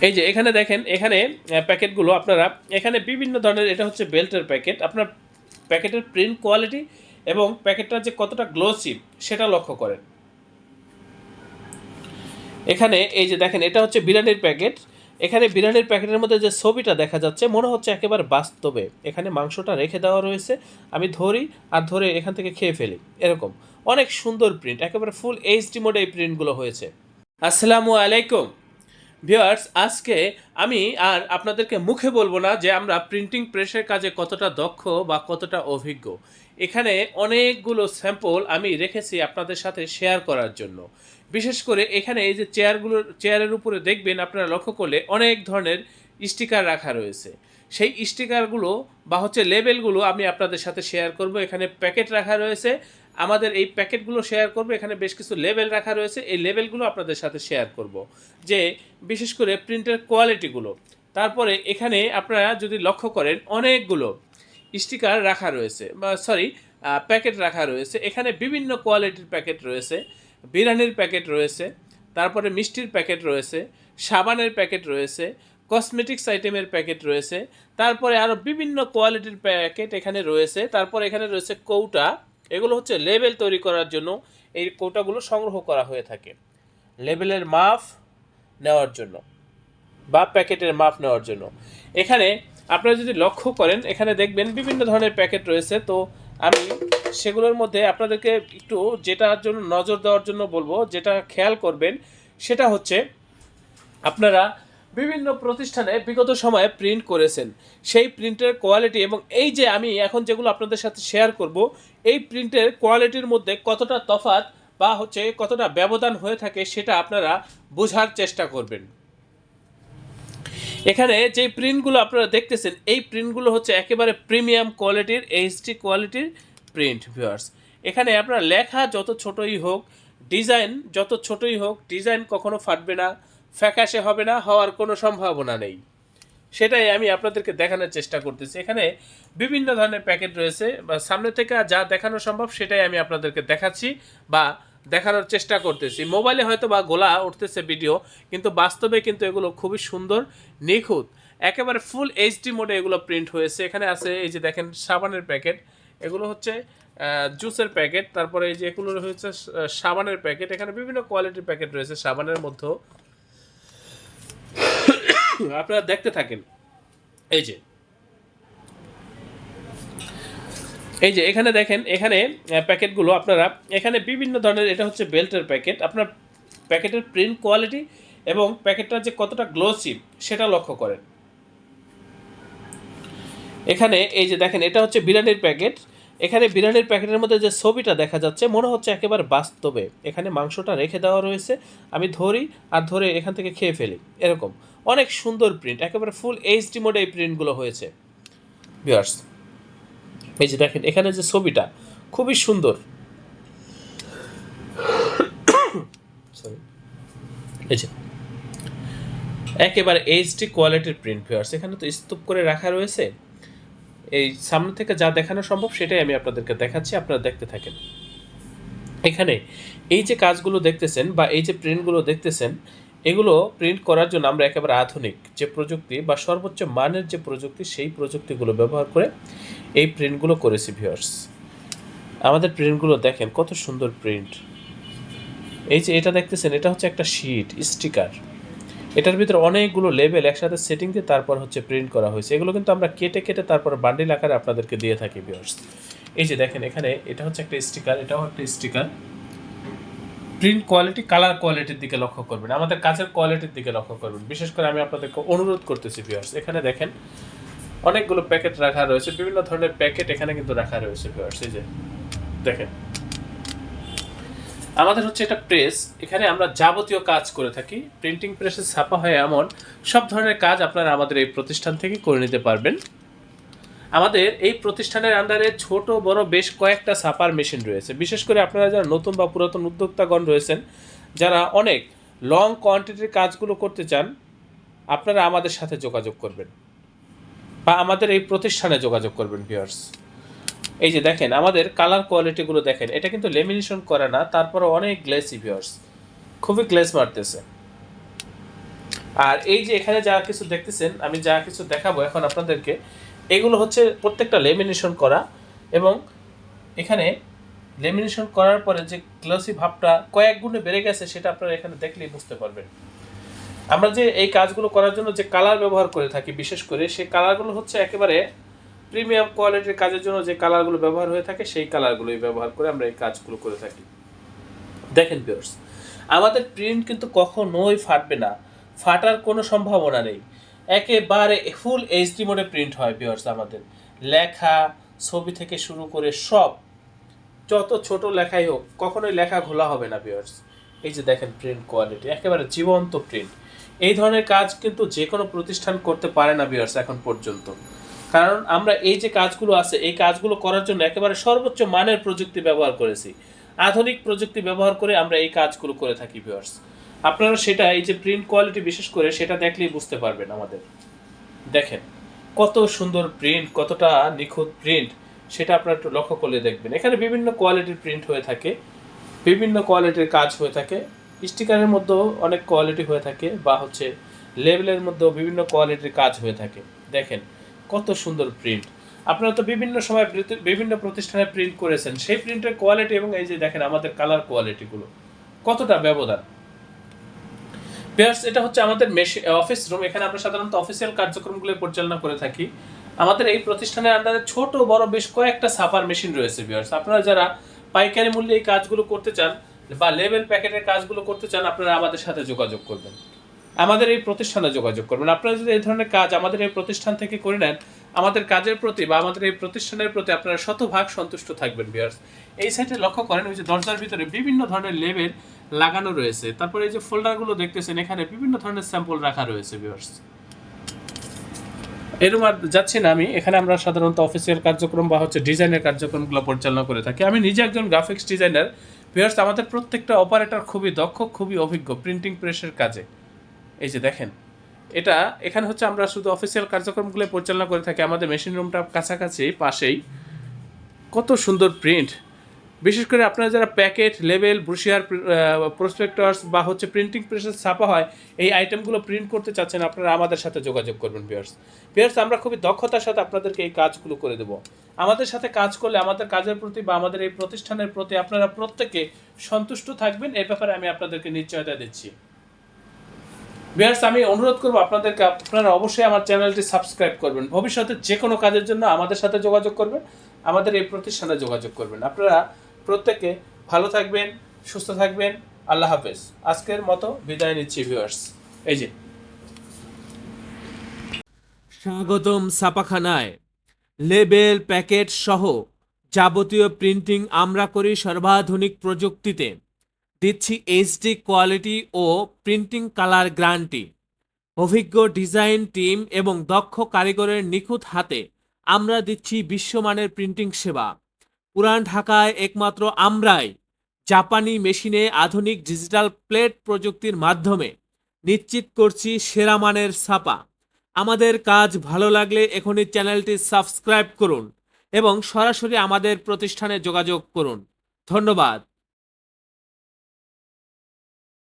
এই যে এখানে দেখেন, এখানে প্যাকেটগুলো আপনারা এখানে বিভিন্ন ধরনের, এটা হচ্ছে বেল্টের প্যাকেট। আপনার প্যাকেটের প্রিন্ট কোয়ালিটি এবং প্যাকেটটা যে কতটা গ্লোসি সেটা লক্ষ্য করেন। এখানে এই যে দেখেন, এটা হচ্ছে বিরিয়ানির প্যাকেট। এখানে বিরিয়ানির প্যাকেটের মধ্যে যে ছবিটা দেখা যাচ্ছে মনে হচ্ছে একেবারে বাস্তবে এখানে মাংসটা রেখে দেওয়া রয়েছে, আমি ধরি আর ধরে এখান থেকে খেয়ে ফেলি, এরকম অনেক সুন্দর প্রিন্ট, একেবারে ফুল এইচডি মোডে এই প্রিন্টগুলো হয়েছে। আসসালামু আলাইকুম ভিউয়ার্স, আজকে আমি আর আপনাদেরকে মুখে বলবো না যে আমরা প্রিন্টিং প্রেসের কাজে কতটা দক্ষ বা কতটা অভিজ্ঞ। এখানে অনেকগুলো স্যাম্পল আমি রেখেছি আপনাদের সাথে শেয়ার করার জন্য। বিশেষ করে এখানে এই যে চেয়ারের উপরে দেখবেন, আপনারা লক্ষ্য করলে অনেক ধরনের স্টিকার রাখা রয়েছে। সেই স্টিকারগুলো বা হচ্ছে লেবেলগুলো আমি আপনাদের সাথে শেয়ার করব। এখানে প্যাকেট রাখা রয়েছে, আমাদের এই প্যাকেটগুলো শেয়ার করব। এখানে বেশ কিছু লেবেল রাখা রয়েছে, এই লেবেলগুলো আপনাদের সাথে শেয়ার করব, যে বিশেষ করে প্রিন্টের কোয়ালিটিগুলো। তারপরে এখানে আপনারা যদি লক্ষ্য করেন অনেকগুলো স্টিকার রাখা রয়েছে, বা সরি প্যাকেট রাখা রয়েছে। এখানে বিভিন্ন কোয়ালিটির প্যাকেট রয়েছে, বিরিয়ানির প্যাকেট রয়েছে, তারপরে মিষ্টির প্যাকেট রয়েছে, সাবানের প্যাকেট রয়েছে, কসমেটিক্স আইটেমের প্যাকেট রয়েছে, তারপরে আরও বিভিন্ন কোয়ালিটির প্যাকেট এখানে রয়েছে। তারপরে এখানে রয়েছে কৌটা, এগুলো হচ্ছে লেবেল তৈরি করার জন্য এই কৌটাগুলো সংগ্রহ করা হয়ে থাকে, লেবেলের মাপ নেওয়ার জন্য বা প্যাকেটের মাপ নেওয়ার জন্য। এখানে আপনারা যদি লক্ষ্য করেন, এখানে দেখবেন বিভিন্ন ধরনের প্যাকেট রয়েছে। তো আমি সেগুলোর মধ্যে আপনাদেরকে একটু যেটার জন্য নজর দেওয়ার জন্য বলবো, যেটা খেয়াল করবেন সেটা হচ্ছে, আপনারা বিভিন্ন প্রতিষ্ঠানে বিগত সময়ে প্রিন্ট করেছেন, সেই প্রিন্টের কোয়ালিটি এবং এই যে আমি এখন যেগুলো আপনাদের সাথে শেয়ার করব, এই প্রিন্টের কোয়ালিটির মধ্যে কতটা তফাৎ বা হচ্ছে কতটা ব্যবধান হয়ে থাকে সেটা আপনারা বোঝার চেষ্টা করবেন। এখানে যে প্রিন্টগুলো আপনারা দেখতেছেন, এই প্রিন্টগুলো হচ্ছে একেবারে প্রিমিয়াম কোয়ালিটির এইচডি কোয়ালিটির প্রিন্ট ভিউয়ার্স। এখানে আপনার লেখা যত ছোটই হোক, ডিজাইন যত ছোটই হোক, ডিজাইন কখনো ফাটবে না, ফ্যাকাশে হবে না, হওয়ার কোনো সম্ভাবনা নেই। সেটাই আমি আপনাদেরকে দেখানোর চেষ্টা করতেছি। এখানে বিভিন্ন ধরনের প্যাকেট রয়েছে, বা সামনে থেকে যা দেখানো সম্ভব সেটাই আমি আপনাদেরকে দেখাচ্ছি বা দেখানোর চেষ্টা করতেছি। মোবাইলে হয়তো বা গোলা উঠতেছে ভিডিও, কিন্তু বাস্তবে কিন্তু এগুলো খুবই সুন্দর, নিখুঁত, একেবারে ফুল এইচডি মোডে এগুলো প্রিন্ট হয়েছে। এখানে আছে এই যে দেখেন সাবানের প্যাকেট, এগুলো হচ্ছে জুসের প্যাকেট, তারপরে এই যে এগুলো হচ্ছে সাবানের প্যাকেট। এখানে বিভিন্ন কোয়ালিটির প্যাকেট রয়েছে সাবানের মধ্যেও, আপনারা দেখতে থাকেন। এই যে এখানে দেখেন, এখানে প্যাকেটগুলো আপনারা এখানে বিভিন্ন ধরনের, এটা হচ্ছে বেল্টের প্যাকেট। আপনার প্যাকেটের প্রিন্ট কোয়ালিটি এবং প্যাকেটটা যে কতটা গ্লোসি সেটা লক্ষ্য করেন। এখানে এই যে দেখেন, এটা হচ্ছে বিরিয়ানির প্যাকেট। এখানে বিরিয়ানির প্যাকেটের মধ্যে যে ছবিটা দেখা যাচ্ছে মনে হচ্ছে একেবারে বাস্তবে এখানে মাংসটা রেখে দেওয়া রয়েছে, আমি ধরি আর ধরে এখান থেকে খেয়ে ফেলি, এরকম অনেক সুন্দর প্রিন্ট, একেবারে ফুল এইচডি মোডে এই প্রিন্টগুলো হয়েছে ভিউয়ার্স। এই যে দেখেন, এখানে যে ছবিটা খুবই সুন্দর, এই যে একেবারে এইচডি কোয়ালিটির প্রিন্ট ভিউয়ার্স। এখানে তো স্তূপ করে রাখা রয়েছে, এই সামনে থেকে যা দেখানো সম্ভব সেটাই আমি আপনাদেরকে দেখাচ্ছি, আপনারা দেখতে থাকেন। এখানে এই যে কাজগুলো দেখতেছেন বা এই যে প্রিন্টগুলো দেখতেছেন, এগুলো প্রিন্ট করার জন্য আমরা একেবারে আধুনিক যে প্রযুক্তি বা সর্বোচ্চ মানের যে প্রযুক্তি, সেই প্রযুক্তিগুলো ব্যবহার করে এই প্রিন্টগুলো করেছি ভিউয়ার্স। আমাদের প্রিন্টগুলো দেখেন কত সুন্দর প্রিন্ট। এই যে এটা দেখতেছেন, এটা হচ্ছে একটা শিট স্টিকার, এটার ভিতরে অনেকগুলো লেবেল একসাথে সেটিং দিয়ে তারপর হচ্ছে প্রিন্ট করা হয়েছে। এগুলো কিন্তু আমরা কেটে কেটে তারপর বান্ডিল আকারে আপনাদেরকে দিয়ে থাকি ভিউয়ার্স। এই যে দেখেন, এখানে এটা হচ্ছে একটা স্টিকার, এটাও একটা স্টিকার। প্রিন্ট কোয়ালিটি, কালার কোয়ালিটির দিকে লক্ষ্য করবেন, আমাদের কাজের কোয়ালিটির দিকে লক্ষ্য করবেন। বিশেষ করে আমি আপনাদেরকে অনুরোধ করতেছি ভিউয়ার্স। এখানে দেখেন অনেকগুলো প্যাকেট রাখা রয়েছে, বিভিন্ন ধরনের প্যাকেট এখানে কিন্তু রাখা রয়েছে ভিউয়ার্স। এই যে দেখেন, আমাদের হচ্ছে এটা প্রেস, এখানে আমরা যাবতীয় কাজ করে থাকি। প্রিন্টিং প্রেসে ছাপা হয় এমন সব ধরনের কাজ আপনারা আমাদের এই প্রতিষ্ঠান থেকে করে নিতে পারবেন। আমাদের এই প্রতিষ্ঠানের আন্ডারে ছোট বড় বেশ কয়েকটা ছাপার মেশিন রয়েছে। বিশেষ করে আপনারা যারা নতুন বা পুরাতন উদ্যোক্তাগণ রয়েছেন, যারা অনেক লং কোয়ান্টিটির কাজগুলো করতে চান, আপনারা আমাদের সাথে যোগাযোগ করবেন বা আমাদের এই প্রতিষ্ঠানে যোগাযোগ করবেন ভিউয়ার্স। এই যে দেখেন, আমাদের কালার কোয়ালিটিগুলো দেখেন, এটা কিন্তু লেমিনেশন করে না, তারপরে অনেক গ্লেসি ভিউয়ার্স, খুবই গ্লেস মারতেছে। আর এই যে এখানে যা কিছু দেখতেছেন, আমি যা কিছু দেখাবো এখন আপনাদেরকে, এগুলো হচ্ছে প্রত্যেকটা লেমিনেশন করা, এবং এখানে লেমিনেশন করার পরে যে গ্লসি ভাবটা কয়েক গুণে বেড়ে গেছে সেটা আপনারা এখানে দেখলেই বুঝতে পারবেন। আমরা যে এই কাজগুলো করার জন্য যে কালার ব্যবহার করে থাকি, বিশেষ করে সেই কালারগুলো হচ্ছে একেবারে প্রিমিয়াম কোয়ালিটির কাজের জন্য যে কালারগুলো ব্যবহার হয়ে থাকে সেই কালারগুলোই ব্যবহার করে আমরা এই কাজগুলো করে থাকি। দেখেন ভিউয়ার্স, আমাদের প্রিন্ট কিন্তু কখনোই ফাটবে না, ফাটার কোনো সম্ভাবনা নেই। একেবারে ফুল এইচডি মোডে প্রিন্ট হয় ভিউয়ার্স। আমাদের লেখা, ছবি থেকে শুরু করে সব, যত ছোট লেখাই হোক কখনোই লেখা ঘোলা হবে না ভিউয়ার্স। এই যে দেখেন প্রিন্ট কোয়ালিটি, একেবারে জীবন্ত প্রিন্ট। এই ধরনের কাজ কিন্তু যে কোনো প্রতিষ্ঠান করতে পারে না ভিউয়ার্স এখন পর্যন্ত। কারণ আমরা এই যে কাজগুলো আছে এই কাজগুলো করার জন্য একেবারে সর্বোচ্চ মানের প্রযুক্তি ব্যবহার করেছি, আধুনিক প্রযুক্তি ব্যবহার করে আমরা এই কাজগুলো করে থাকি ভিউয়ার্স। আপনারা সেটা, এই যে প্রিন্ট কোয়ালিটি বিশেষ করে সেটা দেখলেই বুঝতে পারবেন। আমাদের দেখেন কত সুন্দর প্রিন্ট, কতটা নিখুঁত প্রিন্ট, সেটা আপনারা একটু লক্ষ্য করলে দেখবেন। এখানে বিভিন্ন কোয়ালিটির প্রিন্ট হয়ে থাকে, বিভিন্ন কোয়ালিটির কাজ হয়ে থাকে, স্টিকারের মধ্যেও অনেক কোয়ালিটি হয়ে থাকে, বা হচ্ছে লেবেলের মধ্যেও বিভিন্ন কোয়ালিটির কাজ হয়ে থাকে। দেখেন কত সুন্দর প্রিন্ট। আপনারা তো বিভিন্ন সময় বিভিন্ন প্রতিষ্ঠানে প্রিন্ট করেছেন, সেই প্রিন্টের কোয়ালিটি এবং এই যে দেখেন আমাদের কালার কোয়ালিটিগুলো কতটা ব্যবধান। এটা হচ্ছে আমাদের অফিস রুম। এখানে আমরা সাধারণত অফিসিয়াল কার্যক্রমগুলো পরিচালনা করে থাকি। আমাদের এই প্রতিষ্ঠানের আন্ডারে ছোট বড় বেশ কয়েকটা ছাপার মেশিন রয়েছে ভিউয়ার্স। আপনারা যারা পাইকারি মূল্যে এই কাজগুলো করতে চান বা লেবেল প্যাকেটের কাজগুলো করতে চান, আপনারা আমাদের সাথে যোগাযোগ করবেন, আমাদের এই প্রতিষ্ঠানে যোগাযোগ করবেন। আপনারা যদি এই ধরনের কাজ আমাদের এই প্রতিষ্ঠান থেকে করে নেন, আমাদের কাজের প্রতি বা আমাদের এই প্রতিষ্ঠানের প্রতি আপনারা শতভাগ সন্তুষ্ট থাকবেন ভিউয়ার্স। এই সাইটে লক্ষ্য করেন, ওই যে দরজার ভিতরে বিভিন্ন ধরনের লেবেল লাগানো রয়েছে, তারপরে এই যে ফোল্ডারগুলো দেখতেছেন এখানে বিভিন্ন ধরনের স্যাম্পল রাখা রয়েছে ভিউয়ার্স। এরকম আর যাচ্ছি না আমি, এখানে আমরা সাধারণত অফিসিয়াল কার্যক্রম বা হচ্ছে ডিজাইনের কার্যক্রমগুলো পরিচালনা করে থাকি। আমি নিজে একজন গ্রাফিক্স ডিজাইনার ভিউয়ার্স। আমাদের প্রত্যেকটা অপারেটর খুবই দক্ষ, খুবই অভিজ্ঞ প্রিন্টিং প্রেসের কাজে। এই যে দেখেন, এটা এখানে হচ্ছে আমরা শুধু অফিসিয়াল কার্যক্রমগুলো পরিচালনা করে থাকি। আমাদের মেশিন রুমটা কাছাকাছি পাশেই। কত সুন্দর প্রিন্ট, বিশেষ করে আপনারা যারা প্যাকেট, লেবেল, ব্রোশিয়ার, প্রসপেক্টার্স বা হচ্ছে প্রিন্টিং প্রেসে ছাপা হয় এই আইটেমগুলো প্রিন্ট করতে চাচ্ছেন, আপনারা আমাদের সাথে যোগাযোগ করবেন ভিউয়ার্স। ভিউয়ার্স, আমরা খুবই দক্ষতার সাথে আপনাদেরকে এই কাজগুলো করে দেব। আমাদের সাথে কাজ করলে আমাদের কাজের প্রতি বা আমাদের এই প্রতিষ্ঠানের প্রতি আপনারা প্রত্যেকে সন্তুষ্ট থাকবেন, এই ব্যাপারে আমি আপনাদেরকে নিশ্চয়তা দিচ্ছি। ভিউয়ার্স, আমি অনুরোধ করবো আপনাদেরকে, আপনারা অবশ্যই আমার চ্যানেলটি সাবস্ক্রাইব করবেন। ভবিষ্যতে যে কোনো কাজের জন্য আমাদের সাথে যোগাযোগ করবেন, আমাদের এই প্রতিষ্ঠানে যোগাযোগ করবেন। আপনারা প্রত্যেকে ভালো থাকবেন, সুস্থ থাকবেন। আল্লাহ হাফেজ। আজকের মতো বিদায় নিচ্ছি ভিউয়ার্স। এই যে স্বাগতম ছাপাখানায়। লেবেল, প্যাকেট সহ যাবতীয় প্রিন্টিং আমরা করি সর্বাধুনিক প্রযুক্তিতে। দিচ্ছি এইচডি কোয়ালিটি ও প্রিন্টিং কালার গ্যারান্টি। অভিজ্ঞ ডিজাইন টিম এবং দক্ষ কারিগরের নিখুঁত হাতে আমরা দিচ্ছি বিশ্বমানের প্রিন্টিং সেবা। পুরান ঢাকায় একমাত্র আমরাই জাপানি মেশিনে আধুনিক ডিজিটাল প্লেট প্রযুক্তির মাধ্যমে নিশ্চিত করছি সেরা মানের ছাপা। আমাদের কাজ ভালো লাগলে এখনই চ্যানেলটি সাবস্ক্রাইব করুন এবং সরাসরি আমাদের প্রতিষ্ঠানে যোগাযোগ করুন। ধন্যবাদ।